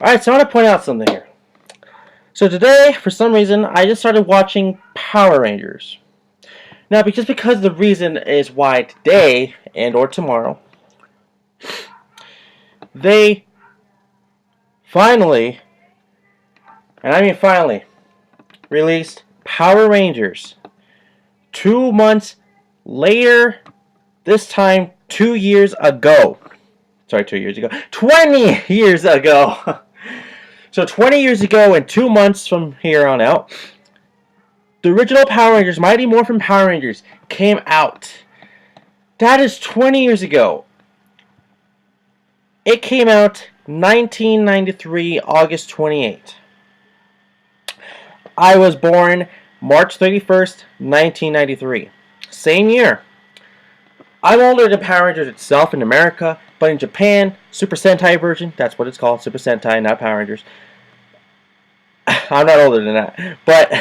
Alright, so I want to point out something here. So today, for some reason, I just started watching Power Rangers. Now, because the reason is why today, and or tomorrow, they finally, and I mean finally, released Power Rangers. 2 months later, this time 2 years ago. Sorry, 2 years ago. 20 years ago. So 20 years ago and 2 months from here on out, the original Power Rangers, Mighty Morphin Power Rangers, came out. That is 20 years ago. It came out 1993, August 28th. I was born March 31st, 1993. Same year. I'm older than Power Rangers itself in America, but in Japan, Super Sentai version, that's what it's called, Super Sentai, not Power Rangers. I'm not older than that. But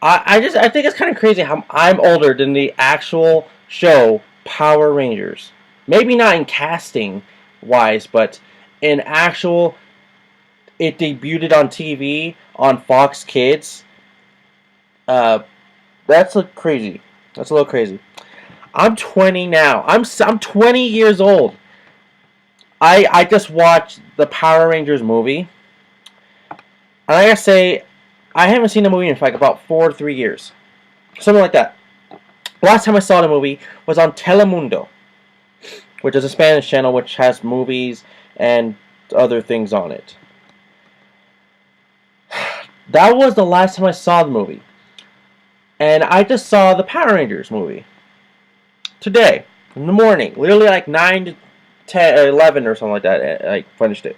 I think it's kind of crazy how I'm older than the actual show Power Rangers. Maybe not in casting wise, but in actual, it debuted on TV on Fox Kids. That's crazy. That's a little crazy. I'm 20 now. I'm 20 years old. I just watched the Power Rangers movie. And I gotta say, I haven't seen the movie in like about 4 or 3 years. Something like that. Last time I saw the movie was on Telemundo, which is a Spanish channel which has movies and other things on it. That was the last time I saw the movie. And I just saw the Power Rangers movie today, in the morning. Literally like 9 to 10 or 11 or something like that. I finished it.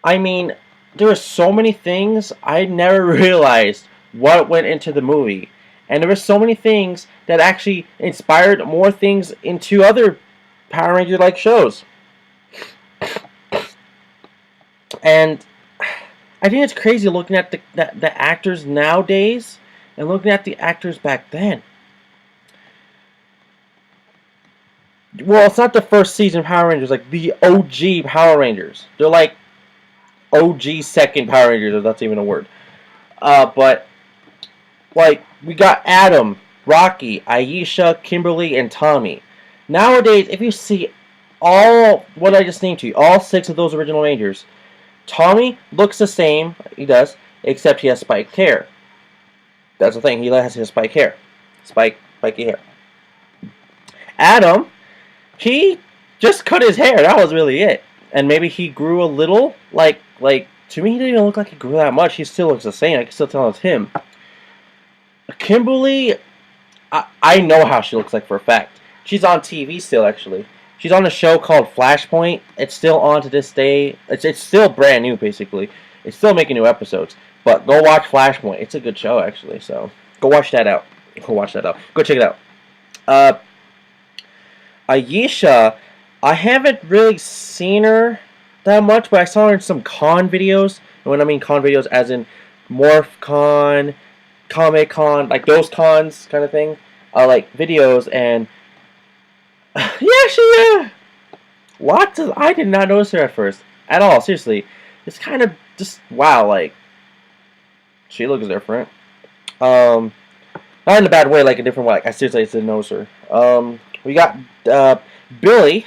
I mean, there were so many things I never realized what went into the movie. And there were so many things that actually inspired more things into other Power Ranger-like shows. And I think it's crazy looking at the actors nowadays and looking at the actors back then. Well, it's not the first season Power Rangers, like the OG Power Rangers. They're like OG second Power Rangers, if that's even a word. But, like, we got Adam, Rocky, Aisha, Kimberly, and Tommy. Nowadays, if you see all what I just named to you, all 6 of those original Rangers, Tommy looks the same, he does, except he has spiked hair. That's the thing, he has his spiked hair. Spiky hair. Adam, he just cut his hair, that was really it. And maybe he grew a little, like, to me he didn't even look like he grew that much, he still looks the same, I can still tell it's him. Kimberly, I know how she looks like for a fact. She's on TV still, actually. She's on a show called Flashpoint. It's still on to this day. It's still brand new, basically. It's still making new episodes. But go watch Flashpoint. It's a good show, actually. So go watch that out. Go check it out. Aisha, I haven't really seen her that much, but I saw her in some con videos. And when I mean con videos, as in MorphCon, Comic Con, like those cons kind of thing. Like videos, and yeah, lots of. I did not notice her at first at all. Seriously, it's kind of just wow. Like she looks different. Not in a bad way, like a different way. Like, I seriously didn't notice her. We got Billy.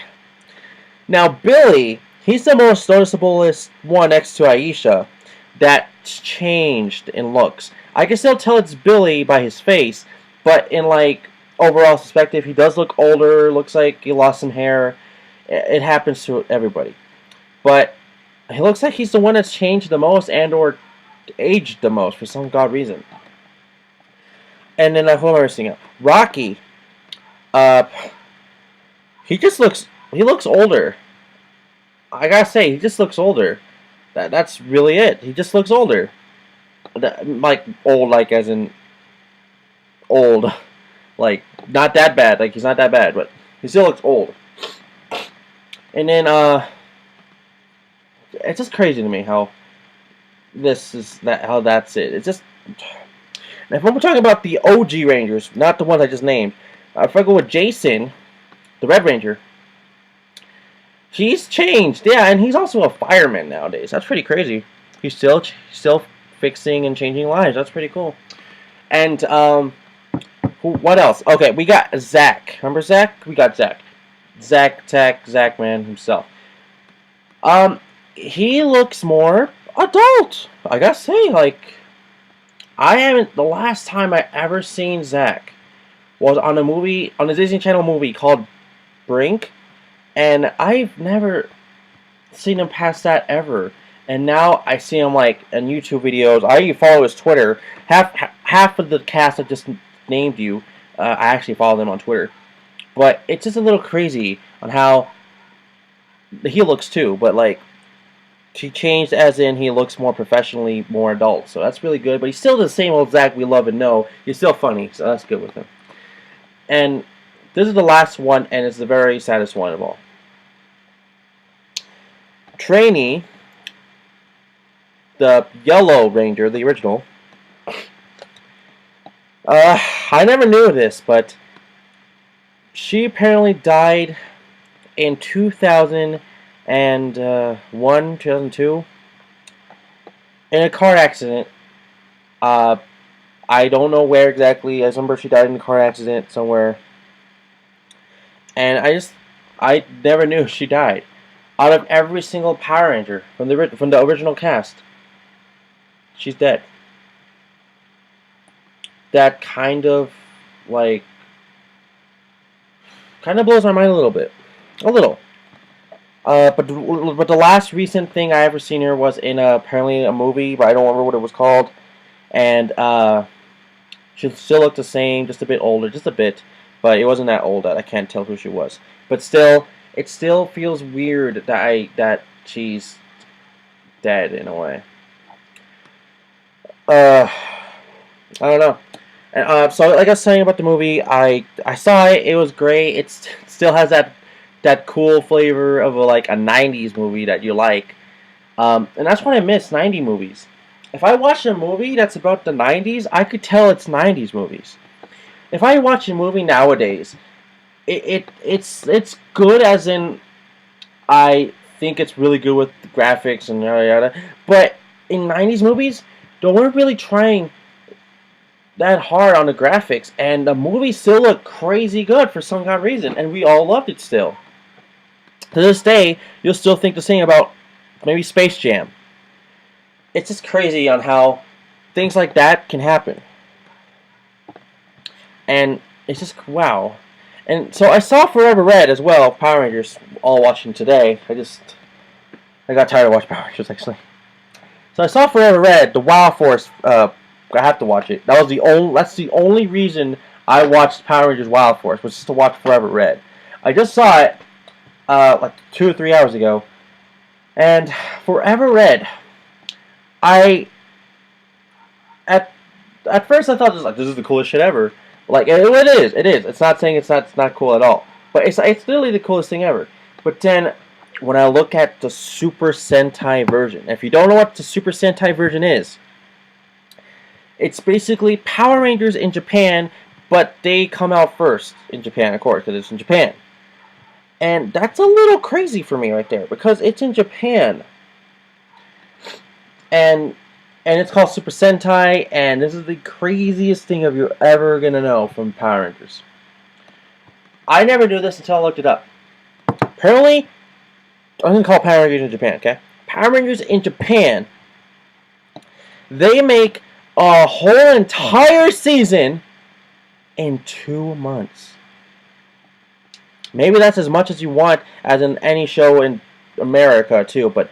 Now Billy, he's the most noticeablest one next to Aisha that's changed in looks. I can still tell it's Billy by his face, but in like overall perspective, he does look older. Looks like he lost some hair. It happens to everybody, but he looks like he's the one that's changed the most and or aged the most for some god reason. And then who am I missing out? Rocky. He looks older. I gotta say, he just looks older. That's really it. He just looks older. Like old, like as in old, like not that bad. Like he's not that bad, but he still looks old. And then it's just crazy to me how how that's it. It's just, if I'm talking about the OG Rangers, not the ones I just named. If I go with Jason, the Red Ranger, He's changed, yeah, and he's also a fireman nowadays. That's pretty crazy. He's still fixing and changing lives. That's pretty cool. And what else? Okay, we got Zach. Remember Zach? We got Zach. Zach Man himself. He looks more adult. I gotta say, like, I haven't. The last time I ever seen Zach was on a Disney Channel movie called Brink, and I've never seen him past that ever. And now I see him like in YouTube videos. I even follow his Twitter. Half of the cast I just named you, I actually follow them on Twitter. But it's just a little crazy on how he looks too. But like, he changed as in he looks more professionally, more adult. So that's really good. But he's still the same old Zach we love and know. He's still funny, so that's good with him. And this is the last one, and it's the very saddest one of all. Trainee, the Yellow Ranger, the original. I never knew this, but she apparently died in 2001, 2002 in a car accident. I don't know where exactly. I remember she died in a car accident somewhere. And I never knew she died. Out of every single Power Ranger from the original cast, she's dead. That kind of blows my mind a little bit, a little. But the last recent thing I ever seen her was in apparently a movie, but I don't remember what it was called. And she still looked the same, just a bit older, just a bit. But it wasn't that old that I can't tell who she was. But still, it still feels weird that she's dead in a way. I don't know. And so like I was saying about the movie, I saw it. It was great. It still has that cool flavor of a 90s movie that you like. And that's what I miss, 90s movies. If I watch a movie that's about the 90s, I could tell it's 90s movies. If I watch a movie nowadays, it's good as in I think it's really good with the graphics and yada yada. But in 90s movies, they weren't really trying that hard on the graphics, and the movie still looked crazy good for some kind of reason, and we all loved it still. To this day, you'll still think the same about maybe Space Jam. It's just crazy on how things like that can happen. And it's just, wow. And so I saw Forever Red as well, Power Rangers, all watching today. I got tired of watching Power Rangers, actually. So I saw Forever Red, the Wild Force, I have to watch it. That's the only reason I watched Power Rangers Wild Force, was just to watch Forever Red. I just saw it, 2 or 3 hours ago. And Forever Red, at first I thought this is the coolest shit ever. It is. It's not saying it's not cool at all. But it's literally the coolest thing ever. But then, when I look at the Super Sentai version, if you don't know what the Super Sentai version is, it's basically Power Rangers in Japan, but they come out first in Japan, of course, because it's in Japan. And that's a little crazy for me right there, because it's in Japan. And it's called Super Sentai, and this is the craziest thing you're ever going to know from Power Rangers. I never knew this until I looked it up. Apparently, I'm going to call Power Rangers in Japan, okay? Power Rangers in Japan, they make a whole entire season in 2 months. Maybe that's as much as you want as in any show in America, too, but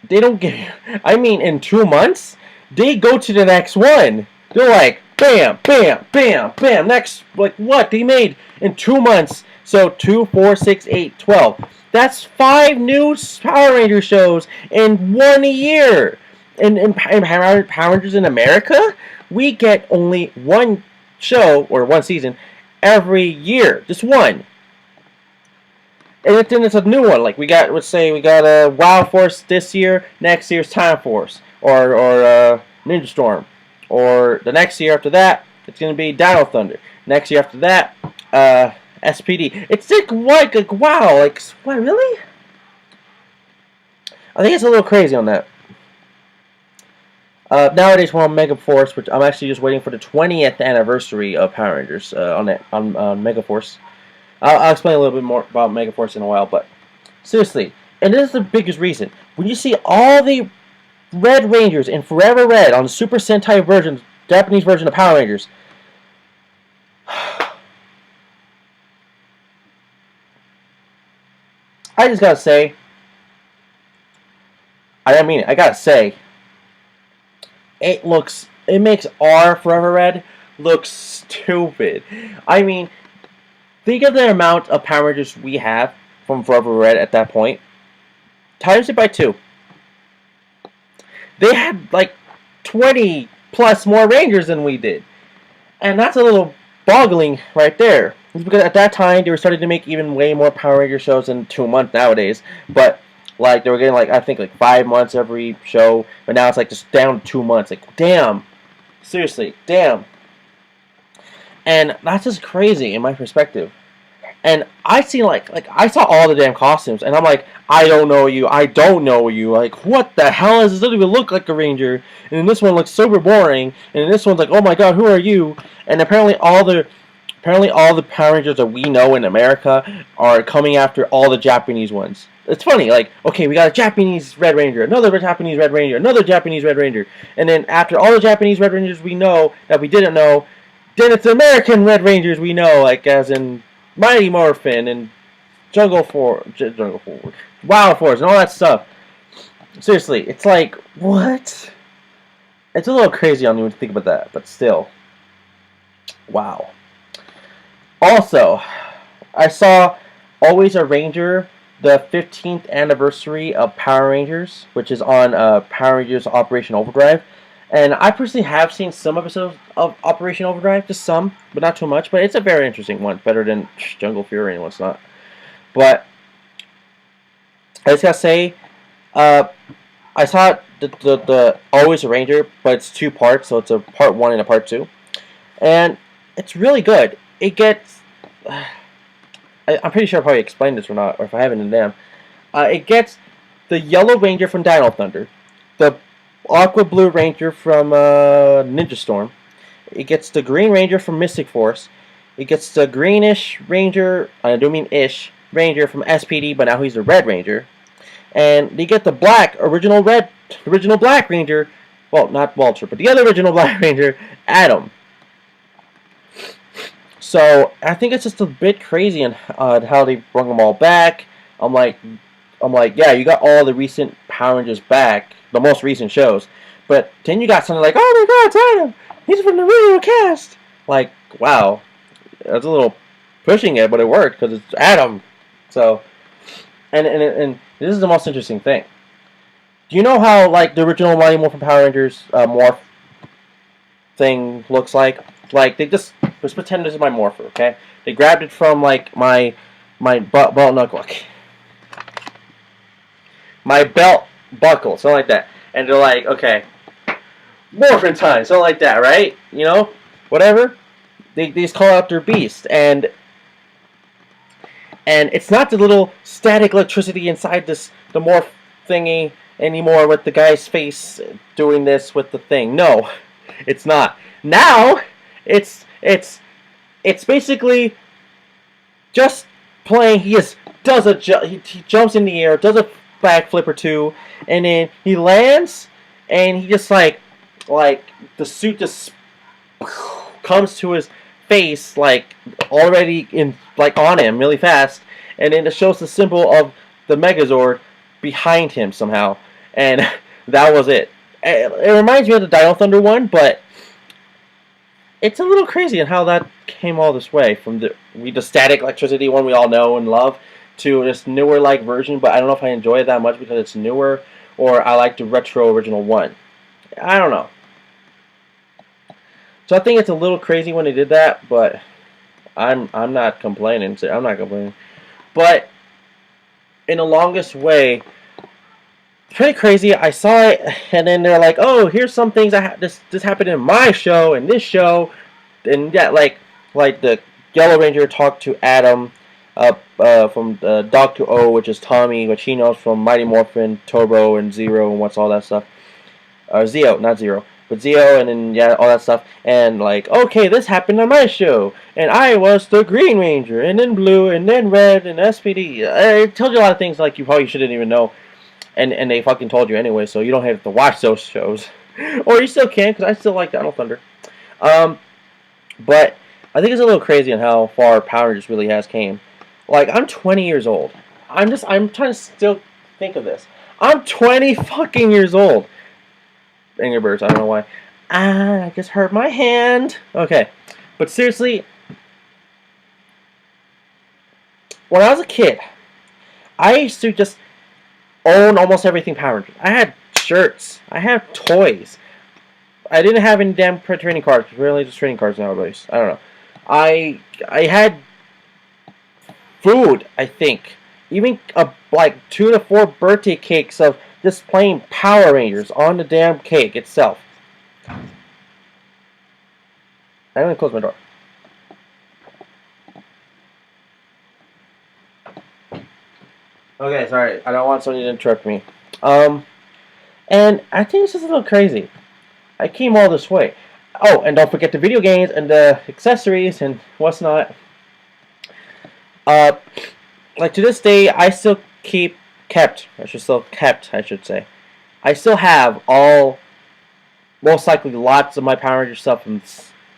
they don't get. I mean, in 2 months, they go to the next one. They're like, bam, bam, bam, bam. Next, what? They made in 2 months. So 2, 4, 6, 8, 12. That's 5 new Power Ranger shows in 1 year. In Power Rangers in America, we get only 1 show or 1 season every year. Just 1. And then it's a new one. Like let's say we got a Wild Force this year. Next year's Time Force or Ninja Storm. Or the next year after that, it's gonna be Dino Thunder. Next year after that, SPD. It's like wow, like what really? I think it's a little crazy on that. Nowadays we're on Megaforce, which I'm actually just waiting for the 20th anniversary of Power Rangers on Megaforce. I'll explain a little bit more about Megaforce in a while, but seriously, and this is the biggest reason. When you see all the Red Rangers in Forever Red on the Super Sentai version, Japanese version of Power Rangers, I just gotta say, I don't mean it, I gotta say, it makes our Forever Red look stupid. I mean, think of the amount of Power Rangers we have from Forever Red at that point. Times it by 2. They had like 20 plus more Rangers than we did. And that's a little boggling right there. It's because at that time they were starting to make even way more Power Ranger shows in 2 months nowadays. But like they were getting like I think like 5 months every show, but now it's like just down to 2 months. Like damn. Seriously, damn. And that's just crazy in my perspective. And I see like I saw all the damn costumes, and I'm like, I don't know you, I don't know you. Like, what the hell is this? Doesn't even look like a ranger. And then this one looks super boring. And then this one's like, oh my god, who are you? And apparently all the Power Rangers that we know in America are coming after all the Japanese ones. It's funny, like, okay, we got a Japanese Red Ranger, another Japanese Red Ranger, another Japanese Red Ranger, and then after all the Japanese Red Rangers we know that we didn't know, then it's the American Red Rangers we know, like as in Mighty Morphin and Jungle Force, Wild Force, and all that stuff. Seriously, it's like, what? It's a little crazy on you when you think about that, but still. Wow. Also, I saw Always a Ranger, the 15th anniversary of Power Rangers, which is on Power Rangers Operation Overdrive. And I personally have seen some episodes of Operation Overdrive, just some, but not too much. But it's a very interesting one, better than Jungle Fury and what's not. But I just gotta say, I saw the Always a Ranger, but it's 2 parts, so it's a part 1 and a part 2, and it's really good. It gets, I'm pretty sure I probably explained this or not, or if I haven't, then damn. It gets the Yellow Ranger from Dino Thunder, the Aqua Blue Ranger from Ninja Storm. It gets the Green Ranger from Mystic Force. It gets the Greenish Ranger, I do mean ish, Ranger from SPD, but now he's the Red Ranger. And they get the original Black Ranger, well, not Walter, but the other original Black Ranger, Adam. So I think it's just a bit crazy on how they brought them all back. I'm like, yeah, you got all the recent Power Rangers back, the most recent shows, but then you got something like, oh my god, it's Adam! He's from the original cast! Like, wow. That's a little pushing it, but it worked, because it's Adam. So, and this is the most interesting thing. Do you know how, like, the original Mighty Morphin Power Rangers morph thing looks like? Like, let's pretend this is my morpher, okay? They grabbed it from, like, my belt knuckle. My belt buckle, something like that. And they're like, okay, Morphin time, something like that, right? You know, whatever. They just call out their beast, and it's not the little static electricity inside the morph thingy anymore with the guy's face doing this with the thing. No, it's not. Now, it's basically just playing. He just does he jumps in the air, does a backflip or two, and then he lands, and he just like the suit just comes to his face, like already on him really fast, and then it shows the symbol of the Megazord behind him somehow, and that was it. It reminds me of the Dino Thunder one, but it's a little crazy in how that came all this way from the static electricity one we all know and love to this newer like version, but I don't know if I enjoy it that much because it's newer, or I like the retro original one. I don't know. So I think it's a little crazy when they did that, but I'm not complaining. I'm not complaining. But in the longest way, pretty crazy. I saw it, and then they're like, "Oh, here's some things this happened in my show and this show," and yeah, like the Yellow Ranger talked to Adam from Doctor O, which is Tommy, which he knows from Mighty Morphin, Turbo, and Zero, and what's all that stuff. Zeo, not Zero, but Zeo, and then yeah, all that stuff. And like, okay, this happened on my show, and I was the Green Ranger, and then Blue, and then Red, and SPD. I told you a lot of things like you probably shouldn't even know, and they fucking told you anyway, so you don't have to watch those shows, or you still can, because I still like Dino Thunder. But I think it's a little crazy on how far Power Rangers really has came. Like, I'm 20 years old. I'm trying to still think of this. I'm 20 fucking years old. Angry Birds, I don't know why. I just hurt my hand. Okay. But seriously, when I was a kid, I used to just own almost everything Power Rangers. I had shirts. I had toys. I didn't have any damn training cards. Really, just training cards nowadays. I don't know. I had food, I think. Even like 2 to 4 birthday cakes of just plain Power Rangers on the damn cake itself. I'm gonna close my door. Okay, sorry. I don't want somebody to interrupt me. And I think it's just a little crazy. I came all this way. Oh, and don't forget the video games and the accessories and what's not. Like to this day, I still kept. I should say. I still have all, most likely lots of my Power Ranger stuff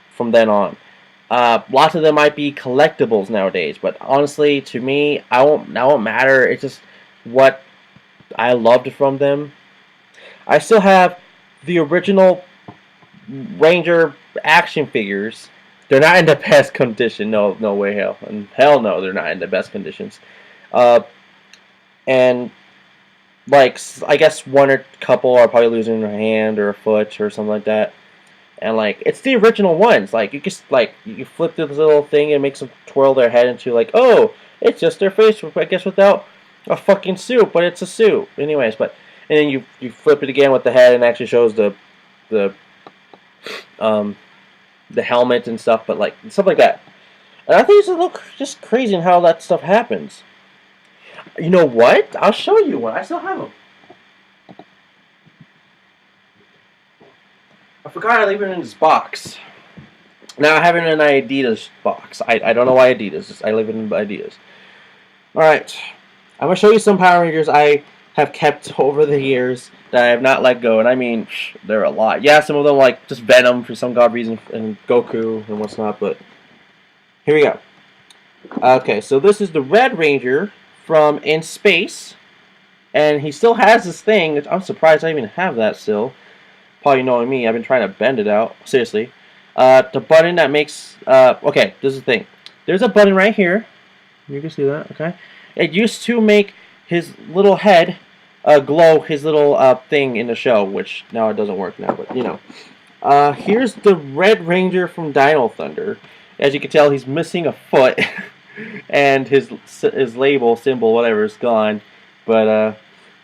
from then on. Lots of them might be collectibles nowadays, but honestly, to me, that won't matter. It's just what I loved from them. I still have the original Ranger action figures. They're not in the best condition. No way, hell. And hell no, they're not in the best conditions. And like, I guess one or couple are probably losing their hand or a foot or something like that. And like, it's the original ones. Like, you just like you flip this little thing and it makes them twirl their head into like, oh, it's just their face, I guess, without a fucking suit, but it's a suit. Anyways, and then you flip it again with the head and it actually shows the helmet and stuff, but like stuff like that. And I think it's a little just crazy in how that stuff happens. You know what? I'll show you one. I still have them. I forgot I leave it in this box. Now I have it in an Adidas box. I don't know why Adidas. I leave it in Adidas. Alright. I'm going to show you some Power Rangers I have kept over the years that I have not let go. And I mean, there are a lot. Yeah, some of them like just Venom for some god reason and Goku and what's not. But here we go. Okay, so this is the Red Ranger from In Space. And he still has this thing. I'm surprised I even have that still. Probably knowing me, I've been trying to bend it out. Seriously. The button that makes... okay, this is the thing. There's a button right here. You can see that, okay? It used to make his little head glow his little thing in the show, which now it doesn't work now, but you know. Here's the Red Ranger from Dino Thunder. As you can tell, he's missing a foot. And his label, symbol, whatever, is gone. But,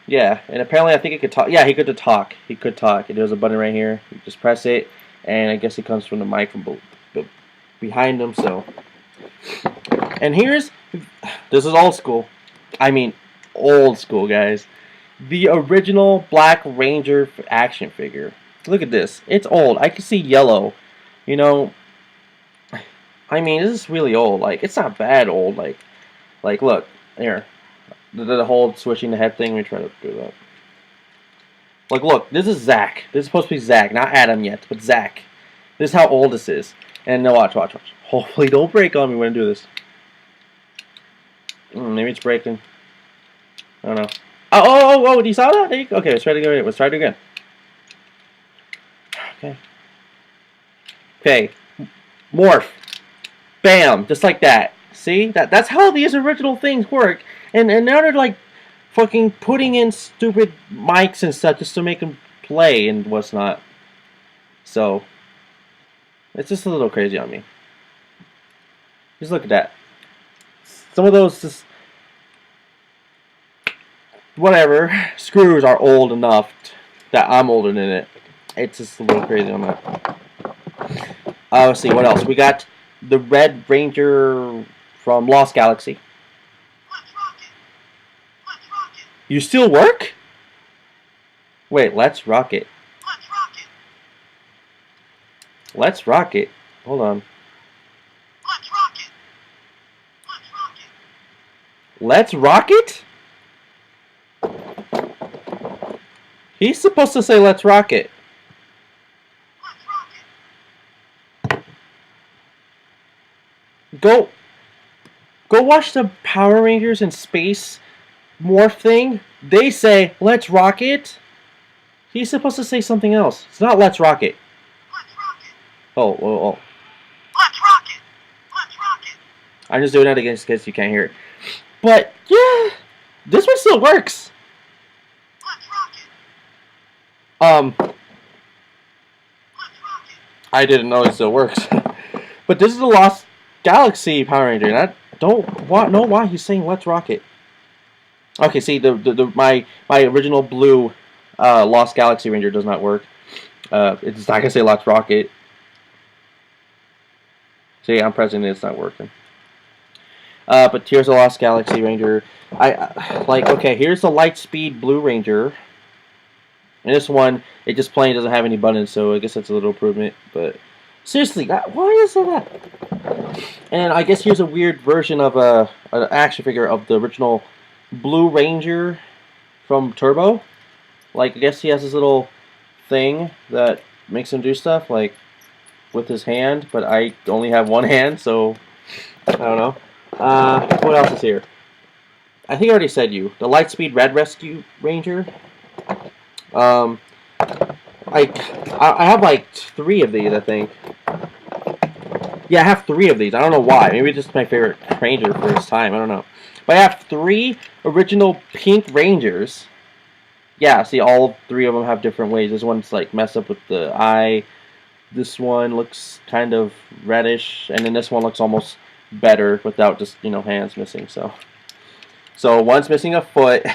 yeah, and apparently I think he could talk. Yeah, he could talk. He could talk. And there's a button right here. You just press it, and I guess it comes from the mic from behind him. So, and this is old school. I mean, old school, guys. The original Black Ranger action figure. Look at this. It's old. I can see yellow. You know, I mean, this is really old. Like, it's not bad old. Like look here. The whole switching the head thing. Let me try to do that. Like, look, this is Zach. This is supposed to be Zach, not Adam yet, but Zach. This is how old this is. And no, watch. Hopefully, don't break on me when I do this. Maybe it's breaking. I don't know. Oh! You saw that? There you go. Okay, let's try it again. Let's try it again. Okay. Morph. Bam! Just like that. See? That's how these original things work. And now they're like fucking putting in stupid mics and stuff just to make them play and what's not. So, it's just a little crazy on me. Just look at that. Some of those just... whatever. Screws are old enough that I'm older than it. It's just a little crazy on that. Let's see, what else? We got the Red Ranger from Lost Galaxy. You still work? Wait, let's rock it. Let's rock it. Hold on. Let's rock it? He's supposed to say let's rock it. Go watch the Power Rangers in space morph thing. They say let's rock it. He's supposed to say something else. It's not let's rock it. Oh. Let's rock it. Let's rock it. I'm just doing that against kids you can't hear it. But yeah, this one still works. Let's rock it. Um, I didn't know it still works. But this is the Lost Galaxy Power Ranger, and I don't know why he's saying let's rock it. Okay, see, my original blue Lost Galaxy Ranger does not work. It's not gonna say let's rock it. See, I'm pressing it, it's not working. But here's the Lost Galaxy Ranger. Okay, here's the Lightspeed Blue Ranger. And this one, it just plain doesn't have any buttons, so I guess that's a little improvement. But seriously, why is that? And I guess here's a weird version of an action figure of the original Blue Ranger from Turbo. Like, I guess he has this little thing that makes him do stuff, like with his hand. But I only have one hand, so I don't know. What else is here? I think I already said the Lightspeed Red Rescue Ranger. I have like 3 of these, I think. Yeah, I have 3 of these. I don't know why. Maybe it's just my favorite Ranger for his time. I don't know. But I have 3 original pink Rangers. Yeah, see, all 3 of them have different ways. This one's like messed up with the eye. This one looks kind of reddish, and then this one looks almost better without just, hands missing. So one's missing a foot,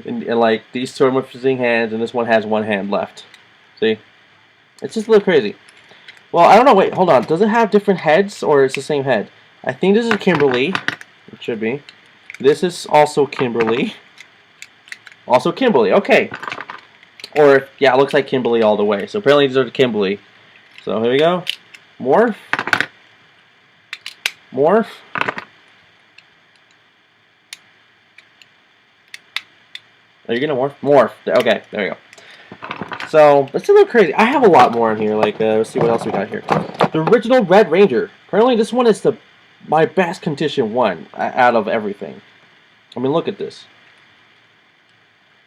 and like these 2 are missing hands, and this one has 1 hand left. See? It's just a little crazy. Well, I don't know. Wait, hold on. Does it have different heads, or it's the same head? I think this is Kimberly. It should be. This is also Kimberly. Also Kimberly. Okay. Or, yeah, it looks like Kimberly all the way. So apparently these are the Kimberly. So here we go. Morph. Morph. Are you gonna morph? Morph. Okay, there we go. So, it's a little crazy. I have a lot more in here. Like, let's see what else we got here. The original Red Ranger. Apparently this one is my best condition one out of everything. I mean, look at this.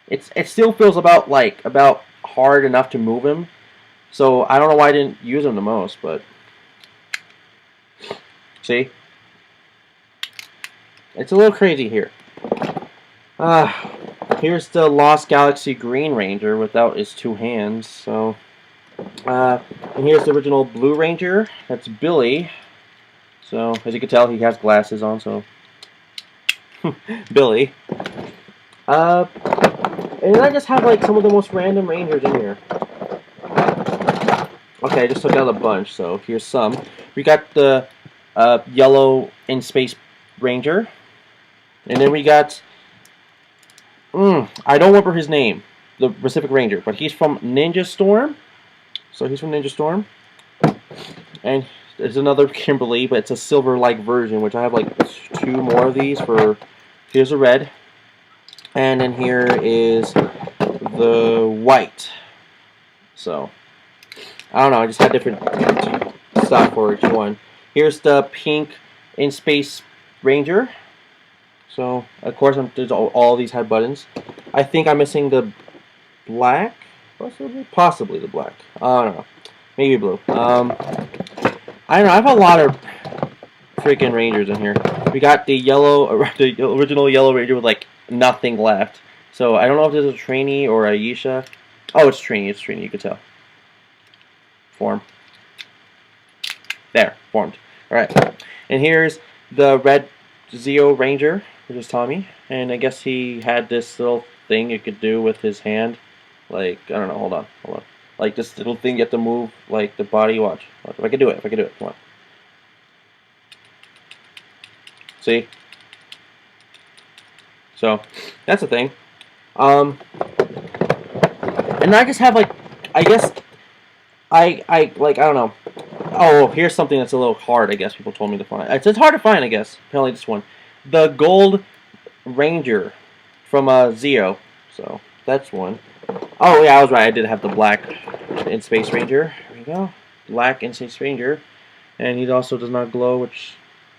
It still feels about hard enough to move him. So, I don't know why I didn't use him the most, but... See? It's a little crazy here. Here's the Lost Galaxy Green Ranger without his 2 hands. So, and here's the original Blue Ranger. That's Billy. So, as you can tell, he has glasses on. So, Billy. And I just have like some of the most random Rangers in here. Okay, I just took out a bunch. So here's some. We got the Yellow in Space Ranger, and then we got. I don't remember his name, the Pacific Ranger, but he's from Ninja Storm. So he's from Ninja Storm. And there's another Kimberly, but it's a silver-like version, which I have like 2 more of these for. Here's a red. And then here is the white. So, I don't know, I just had different stuff for each one. Here's the pink in Space Ranger. So, of course, there's all these had buttons. I think I'm missing the black, possibly the black. I don't know, maybe blue. I don't know. I have a lot of freaking Rangers in here. We got the the original Yellow Ranger with like nothing left. So I don't know if this is a trainee or a Yisha. Oh, it's trainee. It's trainee. You can tell. Form. There, formed. All right. And here's the red Zeo Ranger, which is Tommy, and I guess he had this little thing you could do with his hand, like, I don't know, hold on, like this little thing you have to move, like the body, watch, if I can do it, come on. See? So, that's the thing. And I just have like, I guess, I don't know. Oh, here's something that's a little hard, I guess people told me to find. It's hard to find, I guess. Apparently this one. The Gold Ranger from Zeo. So, that's one. Oh, yeah, I was right. I did have the black in Space Ranger. There we go. Black in Space Ranger. And he also does not glow, which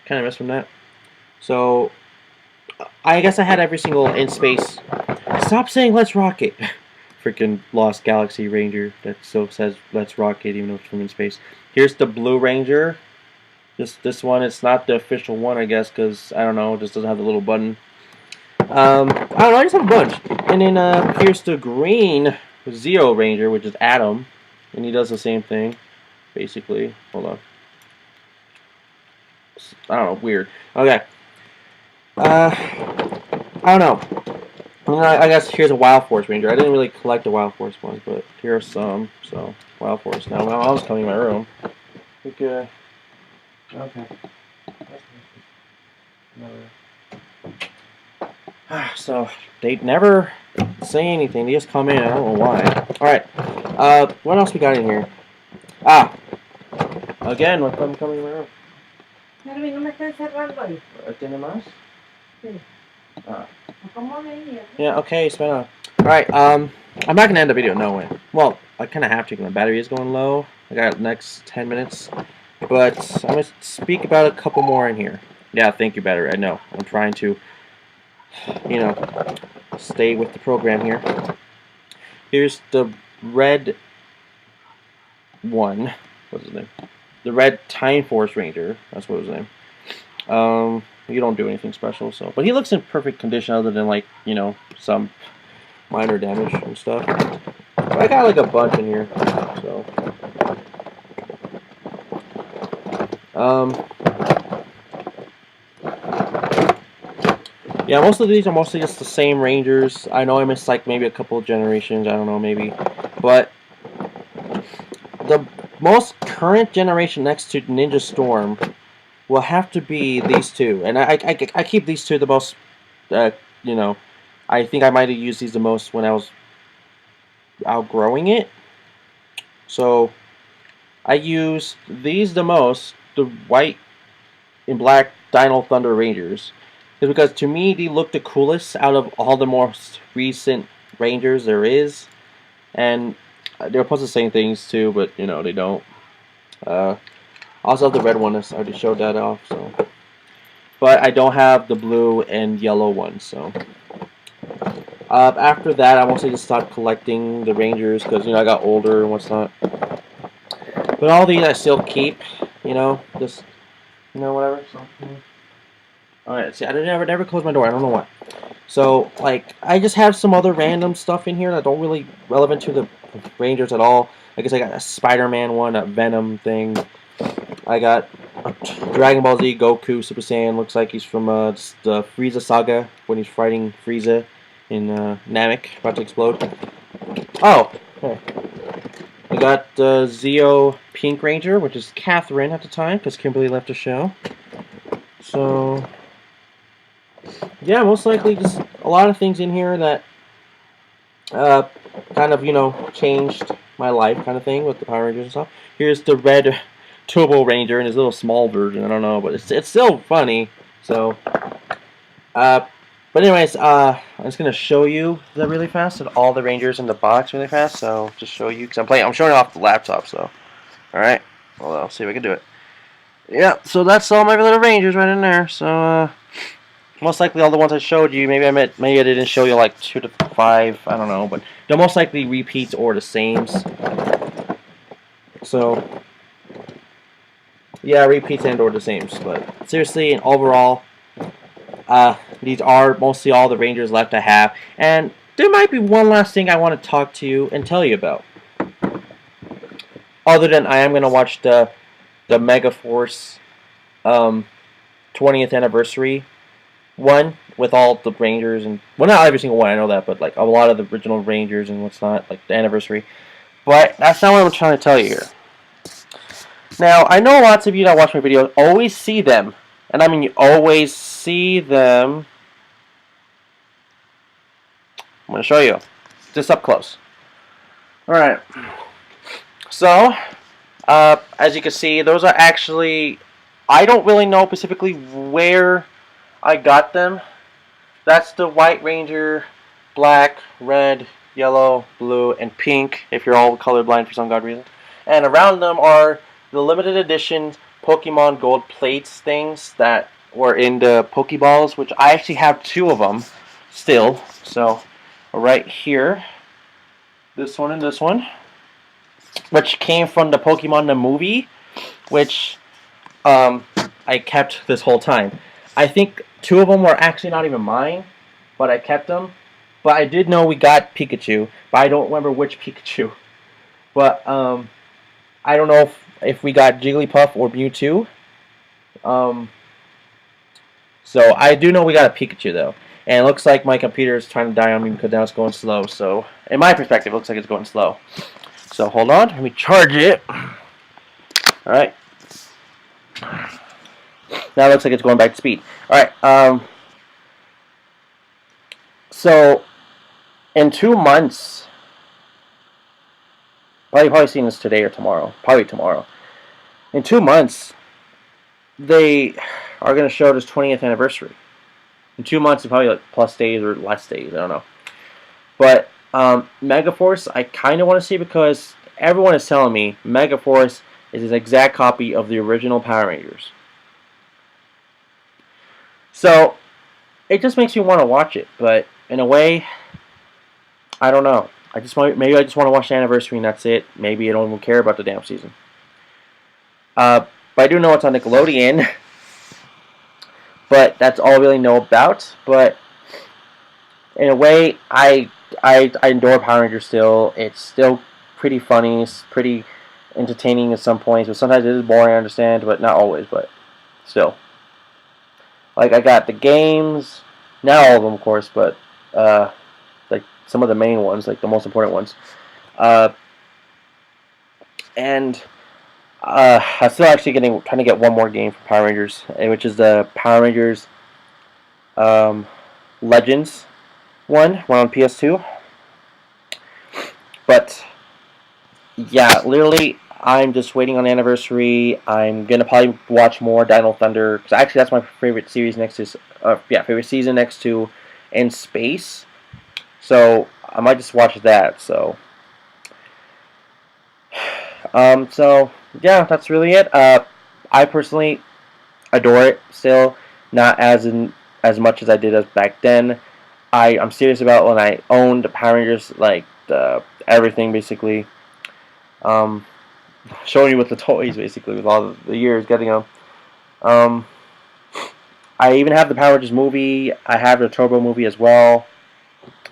kind of missed from that. So, I guess I had every single in space. Stop saying let's rock it. Freaking Lost Galaxy Ranger that still says let's rock it even though it's from in space. Here's the Blue Ranger. This one, it's not the official one, I guess, because, I don't know, it just doesn't have the little button. I don't know, I just have a bunch. And then here's the Green Zeo Ranger, which is Adam. And he does the same thing, basically. Hold on. I don't know, weird. Okay. I don't know. I guess here's a Wild Force Ranger. I didn't really collect the Wild Force ones, but here are some. So, Wild Force. Now, I was coming in my room. Okay. So, they never say anything. They just come in. I don't know why. Alright. What else we got in here? Again, what I'm coming in my room. ¿Tiene más? Yeah, okay, spin on. Alright, I'm not gonna end the video, no way. Well, I kinda have to because my battery is going low. I got the next 10 minutes. But I'm gonna speak about a couple more in here. Yeah, thank you, battery. I know. I'm trying to, you know, stay with the program here. Here's the red one. What's his name? The red Time Force Ranger. That's what his name. You don't do anything special, so. But he looks in perfect condition other than, like, you know, some minor damage and stuff. But I got, like, a bunch in here, so. Yeah, most of these are mostly just the same Rangers. I know I missed, like, maybe a couple of generations. I don't know, maybe. But the most current generation next to Ninja Storm will have to be these two. And I keep these two the most, you know, I think I might have used these the most when I was outgrowing it. So, I use these the most, the white and black Dino Thunder Rangers. It's because to me, they look the coolest out of all the most recent Rangers there is. And they're supposed to say things too, but, you know, they don't. I also have the red one, I already showed that off, so. But I don't have the blue and yellow one, so. After that, I mostly just stopped collecting the Rangers, because, you know, I got older and what's not. But all these I still keep, you know, just, you know, whatever, so. Alright, see, I never close my door, I don't know why. So, like, I just have some other random stuff in here that don't really relevant to the Rangers at all. I guess I got a Spider-Man one, a Venom thing. I got a Dragon Ball Z Goku Super Saiyan. Looks like he's from the Frieza saga when he's fighting Frieza in Namek, about to explode. Oh, okay. I got Zeo Pink Ranger, which is Catherine at the time, because Kimberly left the show. So, yeah, most likely just a lot of things in here that kind of, you know, changed my life kind of thing with the Power Rangers and stuff. Here's the red Turbo Ranger in his little small version. I don't know, but it's still funny. So, but anyways, I'm just gonna show you that really fast and all the Rangers in the box really fast. So just show you because I'm showing it off the laptop. So, all right, well, I'll see if I can do it. Yeah, so that's all my little Rangers right in there. So, most likely all the ones I showed you, maybe I didn't show you like 2 to 5, I don't know, but they're most likely repeats or the sames. So, yeah, repeats and or the sames, but seriously and overall, these are mostly all the Rangers left I have, and there might be one last thing I want to talk to you and tell you about. Other than I am going to watch the Mega Force 20th anniversary one with all the Rangers and, well, not every single one, I know that, but like a lot of the original Rangers and what's not, like the anniversary. But that's not what I'm trying to tell you here. Now, I know lots of you that watch my videos always see them And I mean, you always see them. I'm going to show you. Just up close. Alright. So, as you can see, those are actually... I don't really know specifically where I got them. That's the White Ranger, black, red, yellow, blue, and pink, if you're all colorblind for some god reason. And around them are the limited edition Pokemon Gold plates things that were in the Pokeballs, which I actually have 2 of them still. So, right here, this one and this one, which came from the Pokemon the movie, which I kept this whole time. I think 2 of them were actually not even mine, but I kept them. But I did know we got Pikachu, but I don't remember which Pikachu. But I don't know if we got Jigglypuff or Mewtwo. So I do know we got a Pikachu though. And it looks like my computer is trying to die on me because now it's going slow. So in my perspective, it looks like it's going slow. So hold on, let me charge it. Alright. Now it looks like it's going back to speed. Alright, so in 2 months, probably seeing this today or tomorrow. Probably tomorrow. In 2 months, they are going to show this 20th anniversary. In 2 months, it's probably like plus days or less days. I don't know. But Megaforce, I kind of want to see because everyone is telling me Megaforce is an exact copy of the original Power Rangers. So it just makes me want to watch it, but in a way, I don't know. Maybe I just want to watch the anniversary and that's it. Maybe I don't even care about the damn season. But I do know it's on Nickelodeon. But that's all I really know about. But in a way, I adore Power Rangers still. It's still pretty funny. It's pretty entertaining at some points. But sometimes it is boring, I understand. But not always, but still. Like, I got the games. Not all of them, of course, but like some of the main ones, like the most important ones. And I'm still actually trying to get one more game for Power Rangers, which is the Power Rangers Legends one on PS2. But yeah, literally, I'm just waiting on the anniversary. I'm gonna probably watch more Dino Thunder because actually that's my favorite series next to favorite season next to In Space. So I might just watch that. So so yeah, that's really it. I personally adore it still, not as much as I did as back then. I'm serious about when I owned Power Rangers, like everything basically. Showing you with the toys basically with all the years getting them. I even have the Power Rangers movie. I have the Turbo movie as well.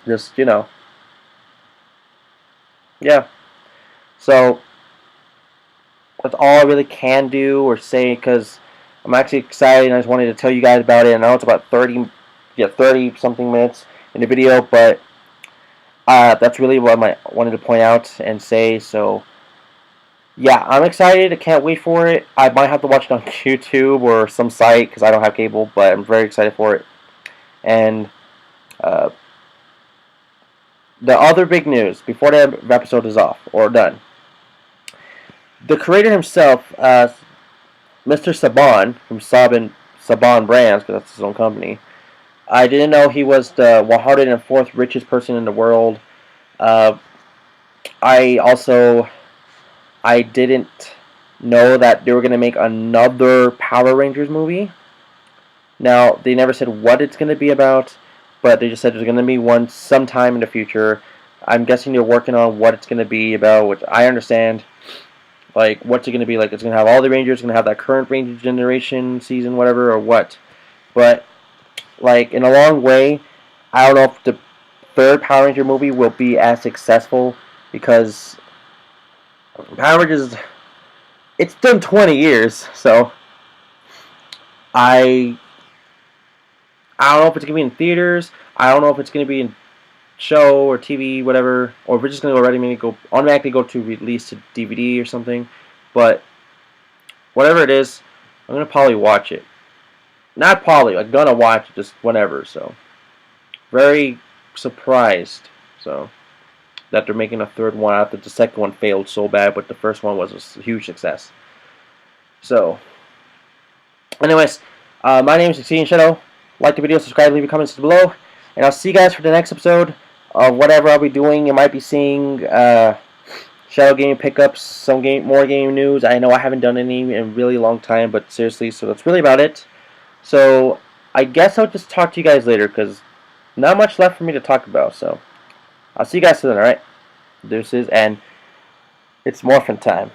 Just yeah. So that's all I really can do or say because I'm actually excited and I just wanted to tell you guys about it. I know it's about 30 something minutes in the video, but that's really what I wanted to point out and say. So yeah, I'm excited. I can't wait for it. I might have to watch it on YouTube or some site because I don't have cable, but I'm very excited for it. And the other big news before the episode is off or done. The creator himself, Mr. Saban from Saban Brands, because that's his own company. I didn't know he was the 104th richest person in the world. I didn't know that they were going to make another Power Rangers movie. Now, they never said what it's going to be about, but they just said there's going to be one sometime in the future. I'm guessing they're working on what it's going to be about, which I understand. Like, what's it going to be like? It's going to have all the Rangers, it's going to have that current Ranger generation season, whatever, or what. But, like, in a long way, I don't know if the third Power Ranger movie will be as successful because Power Rangers, it's been 20 years, so I don't know if it's going to be in theaters, I don't know if it's going to be in show or TV, whatever, or if we're just going to automatically go to release to DVD or something, but whatever it is, I'm going to probably watch it. Not probably. I'm gonna watch it just whenever. So very surprised. So that they're making a third one after the second one failed so bad, but the first one was a huge success. So, anyways, my name is Succeeding Shadow. Like the video, subscribe, leave your comments below, and I'll see you guys for the next episode of whatever I'll be doing. You might be seeing Shadow Gaming pickups, some more game news. I know I haven't done any in a really long time, but seriously, so that's really about it. So I guess I'll just talk to you guys later because not much left for me to talk about. So I'll see you guys soon. All right, deuces, and it's Morphin time.